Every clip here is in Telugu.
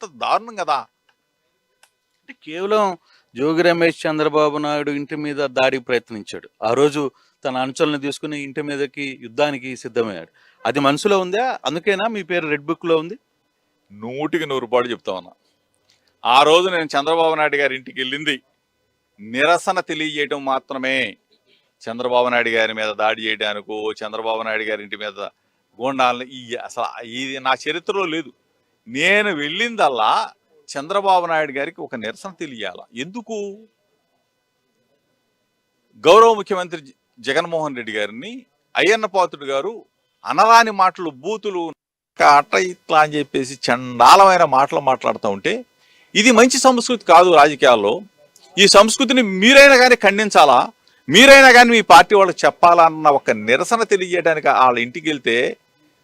ఎంత దారుణం కదా. అంటే కేవలం జోగి రమేష్ చంద్రబాబు నాయుడు ఇంటి మీద దాడికి ప్రయత్నించాడు. ఆ రోజు తన అనుచరులను తీసుకుని ఇంటి మీదకి యుద్ధానికి సిద్ధమయ్యాడు. అది మనసులో ఉందా? అందుకేనా మీ పేరు రెడ్ బుక్ లో ఉంది? 100కి 100 చెప్తా ఉన్నా. ఆ రోజు నేను చంద్రబాబు నాయుడు గారి ఇంటికి వెళ్ళింది నిరసన తెలియజేయడం మాత్రమే. చంద్రబాబు నాయుడు గారి మీద దాడి చేయడానికో, చంద్రబాబు నాయుడు గారి ఇంటి మీద గూండాలని అసలు ఇది నా చరిత్రలో లేదు. నేను వెళ్ళిందల్లా చంద్రబాబు నాయుడు గారికి ఒక నిరసన తెలియాల. ఎందుకు? గౌరవ ముఖ్యమంత్రి జగన్మోహన్ రెడ్డి గారిని అయ్యన్న పాత్రుడు గారు అనరాని మాటలు, బూతులు, అట్ట ఇట్లా అని చెప్పేసి చండాలమైన మాటలు మాట్లాడుతూ ఉంటే, ఇది మంచి సంస్కృతి కాదు రాజకీయాల్లో. ఈ సంస్కృతిని మీరైనా కానీ ఖండించాలా, మీరైనా కానీ మీ పార్టీ వాళ్ళకి చెప్పాలన్న ఒక నిరసన తెలియజేయడానికి వాళ్ళ ఇంటికి వెళ్తే,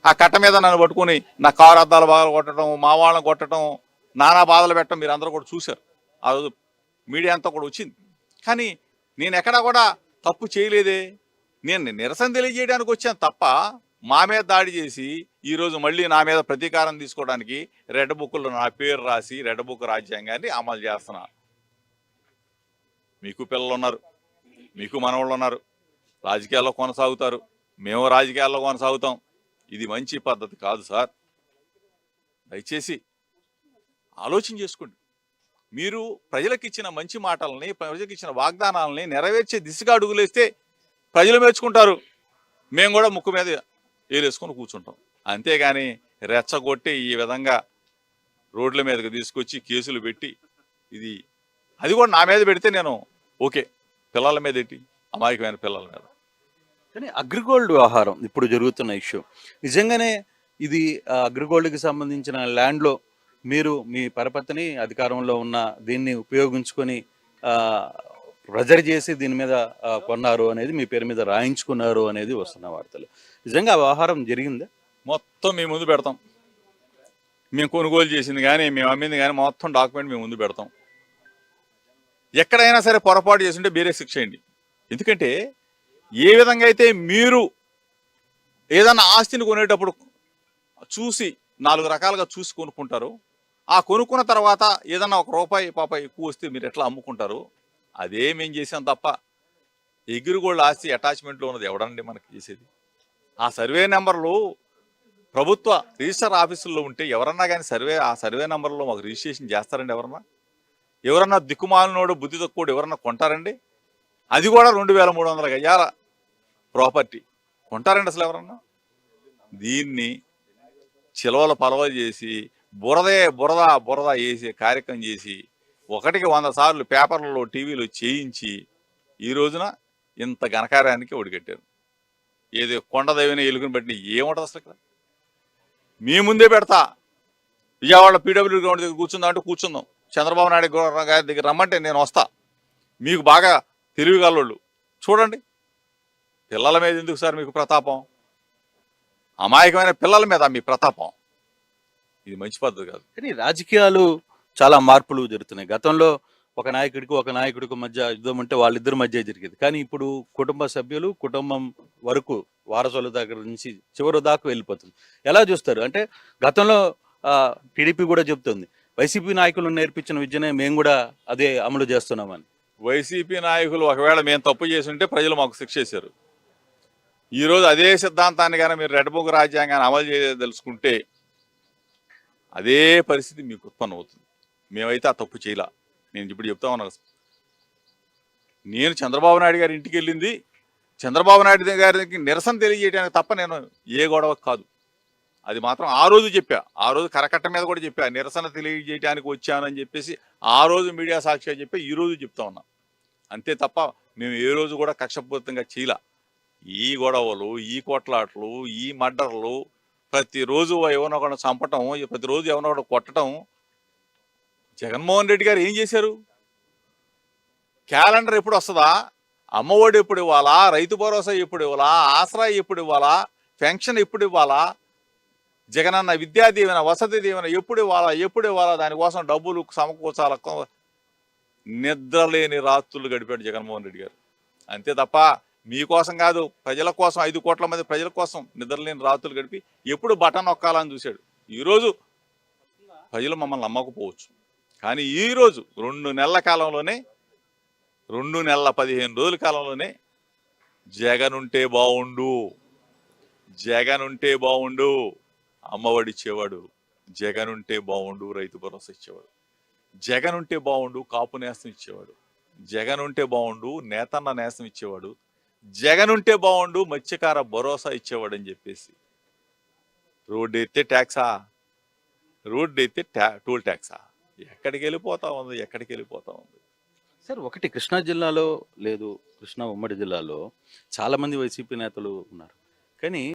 ఆ కట్ట మీద నన్ను పట్టుకుని నా కారు అద్దాలు బాగా కొట్టడం, మా వాళ్ళని కొట్టడం, నానా బాధలు పెట్టడం మీరు అందరూ కూడా చూశారు. ఆ రోజు మీడియా అంతా కూడా వచ్చింది. కానీ నేను ఎక్కడా కూడా తప్పు చేయలేదే. నేను నిరసన తెలియజేయడానికి వచ్చాను తప్ప మా మీద దాడి చేసి ఈరోజు మళ్ళీ నా మీద ప్రతీకారం తీసుకోవడానికి రెడ్ బుక్లో నా పేరు రాసి రెడ్ బుక్ రాజ్యాంగాన్ని అమలు చేస్తున్నా. మీకు పిల్లలు ఉన్నారు, మీకు మనవాళ్ళు ఉన్నారు, రాజకీయాల్లో కొనసాగుతారు, మేము రాజకీయాల్లో కొనసాగుతాం. ఇది మంచి పద్ధతి కాదు సార్. దయచేసి ఆలోచన చేసుకోండి. మీరు ప్రజలకు ఇచ్చిన మంచి మాటలని, ప్రజలకు ఇచ్చిన వాగ్దానాలని నెరవేర్చే దిశగా అడుగులేస్తే ప్రజలు మెచ్చుకుంటారు, మేము కూడా ముక్కు మీద ఏలేసుకొని కూర్చుంటాం. అంతేగాని రెచ్చగొట్టి ఈ విధంగా రోడ్ల మీదకి తీసుకొచ్చి కేసులు పెట్టి, ఇది అది కూడా నా మీద పెడితే నేను ఓకే, పిల్లల మీద ఏంటి, అమాయకమైన పిల్లల మీద. కానీ అగ్రిగోల్డ్ వ్యవహారం ఇప్పుడు జరుగుతున్న ఇష్యూ నిజంగానే ఇది అగ్రిగోల్డ్కి సంబంధించిన ల్యాండ్లో మీరు మీ పరపతిని అధికారంలో ఉన్న దీన్ని ఉపయోగించుకొని ప్రెజర్ చేసి దీని మీద కొన్నారు అనేది, మీ పేరు మీద రాయించుకున్నారు అనేది వస్తున్న వార్తలు. నిజంగా ఆ వ్యవహారం జరిగిందా? మొత్తం మేము ముందు పెడతాం. మేము కొనుగోలు చేసింది కానీ, మేము అమ్మింది కానీ మొత్తం డాక్యుమెంట్ మేము ముందు పెడతాం. ఎక్కడైనా సరే పొరపాటు చేస్తుంటే వేరే శిక్ష చేయండి. ఎందుకంటే ఏ విధంగా అయితే మీరు ఏదన్నా ఆస్తిని కొనేటప్పుడు చూసి 4 రకాలుగా చూసి కొనుక్కుంటారు, ఆ కొనుక్కున్న తర్వాత ఏదన్నా ₹1 పాప ఎక్కువ వస్తే మీరు ఎట్లా అమ్ముకుంటారు, అదే మేము చేసాం తప్ప అగ్రిగోల్డ్ ఆస్తి అటాచ్మెంట్లో ఉన్నది ఎవడండి మనకి చేసేది? ఆ సర్వే నెంబర్లు ప్రభుత్వ రిజిస్టర్ ఆఫీసుల్లో ఉంటే ఎవరన్నా కానీ ఆ సర్వే నెంబర్లో మాకు రిజిస్ట్రేషన్ చేస్తారండి? ఎవరన్నా దిక్కుమాలినోడు, బుద్ధి తక్కువడు ఎవరన్నా కొంటారండి? అది కూడా 2300 గజాల ప్రాపర్టీ కొంటారండి అసలు ఎవరన్నా? దీన్ని చిలవల పలవ చేసి బురద వేసి కార్యక్రమం చేసి 1కి 100 సార్లు పేపర్లలో, టీవీలో చేయించి ఈ రోజున ఇంత ఘనకార్యానికి ఒడిగట్టారు. ఏదో కొండదైవని ఎలుగుని బట్టి ఏముంటుంది అసలు? ఇక్కడ మీ ముందే పెడతా. విజయవాడ పీడబ్ల్యూ గ్రౌండ్ దగ్గర కూర్చుందాం అంటే కూర్చుందాం. చంద్రబాబు నాయుడు గారి దగ్గర రమ్మంటే నేను వస్తా. మీకు బాగా తెలివిగలవాళ్ళు చూడండి. పిల్లల మీద ఎందుకు సార్ మీకు ప్రతాపం? అమాయకమైన పిల్లల మీద మీ ప్రతాపం. ఇది మంచి పద్ధతి కాదు. కానీ రాజకీయాలు చాలా మార్పులు జరుగుతున్నాయి. గతంలో ఒక నాయకుడికి మధ్య యుద్ధం ఉంటే వాళ్ళిద్దరి మధ్య జరిగేది. కానీ ఇప్పుడు కుటుంబ సభ్యులు, కుటుంబం వరకు వారసుల దగ్గర నుంచి చివరి దాకా వెళ్ళిపోతుంది. ఎలా చూస్తారు? అంటే గతంలో టీడీపీ కూడా చెప్తుంది, వైసీపీ నాయకులు నేర్పించిన విద్యనే మేము కూడా అదే అమలు చేస్తున్నామని. వైసీపీ నాయకులు ఒకవేళ మేము తప్పు చేసి ఉంటే ప్రజలు మాకు శిక్ష చేశారు. ఈరోజు అదే సిద్ధాంతాన్ని కానీ మీరు రెడ్ బుక్ రాజ్యాంగాన్ని అమలు చేయదలుచుకుంటే అదే పరిస్థితి మీకు ఉత్పన్నం అవుతుంది. మేమైతే ఆ తప్పు చేయలా. నేను ఇప్పుడు చెప్తా ఉన్నా, నేను చంద్రబాబు నాయుడు గారి ఇంటికి వెళ్ళింది చంద్రబాబు నాయుడు గారికి నిరసన తెలియజేయడానికి తప్ప నేను ఏ గొడవ కాదు. అది మాత్రం ఆ రోజు చెప్పా. ఆ రోజు కరకట్ట మీద కూడా చెప్పా, నిరసన తెలియజేయడానికి వచ్చానని చెప్పేసి ఆ రోజు మీడియా సాక్షిగా చెప్పి ఈ రోజు చెప్తా ఉన్నా. అంతే తప్ప మేము ఏ రోజు కూడా కక్షపూరితంగా చేయలా. ఈ గొడవలు, ఈ కొట్లాటలు, ఈ మర్డర్లు, ప్రతిరోజు ఎవరినో ఒకటి చంపటం, ప్రతిరోజు ఎవరినో ఒకటి కొట్టడం. జగన్మోహన్ రెడ్డి గారు ఏం చేశారు? క్యాలెండర్ ఎప్పుడు వస్తుందా, అమ్మఒడి ఎప్పుడు ఇవ్వాలా, రైతు భరోసా ఎప్పుడు ఇవ్వాలా, ఆసరా ఎప్పుడు ఇవ్వాలా, పెన్షన్ ఎప్పుడు ఇవ్వాలా, జగనన్న విద్యా దీవెన, వసతి దీవెన ఎప్పుడు ఇవ్వాలా, దానికోసం డబ్బులు సమకూర్చాల. నిద్రలేని రాత్రులు గడిపాడు జగన్మోహన్ రెడ్డి గారు. అంతే తప్ప మీకోసం కాదు, ప్రజల కోసం, 5 కోట్ల మంది ప్రజల కోసం నిద్రలేని రాత్రులు గడిపి ఎప్పుడు బటన్ నొక్కాలని చూశాడు. ఈరోజు ప్రజలు మమ్మల్ని నమ్మకపోవచ్చు. కానీ ఈరోజు 2 నెలల కాలంలోనే 2 నెలల 15 రోజుల కాలంలోనే జగన్ ఉంటే బావుండు, జగన్ ఉంటే బావుండు, అమ్మఒడి ఇచ్చేవాడు, జగన్ ఉంటే బావుండు, రైతు భరోసా ఇచ్చేవాడు, జగన్ ఉంటే బావుండు, కాపు నేస్తం ఇచ్చేవాడు, జగన్ ఉంటే బావుండు, నేతన్న నేస్తం ఇచ్చేవాడు, జగన్ ఉంటే బావుండు, మత్స్యకార భరోసా ఇచ్చేవాడు అని చెప్పేసి రోడ్డు ఎత్తే ట్యాక్సా, రోడ్డు ఎత్తే టోల్ ట్యాక్సా, ఎక్కడికి వెళ్ళిపోతా ఉంది, ఎక్కడికి వెళ్ళిపోతా ఉంది. సార్ ఒకటి కృష్ణా జిల్లాలో లేదు, కృష్ణా ఉమ్మడి జిల్లాలో చాలా మంది వైసీపీ నేతలు ఉన్నారు. కానీ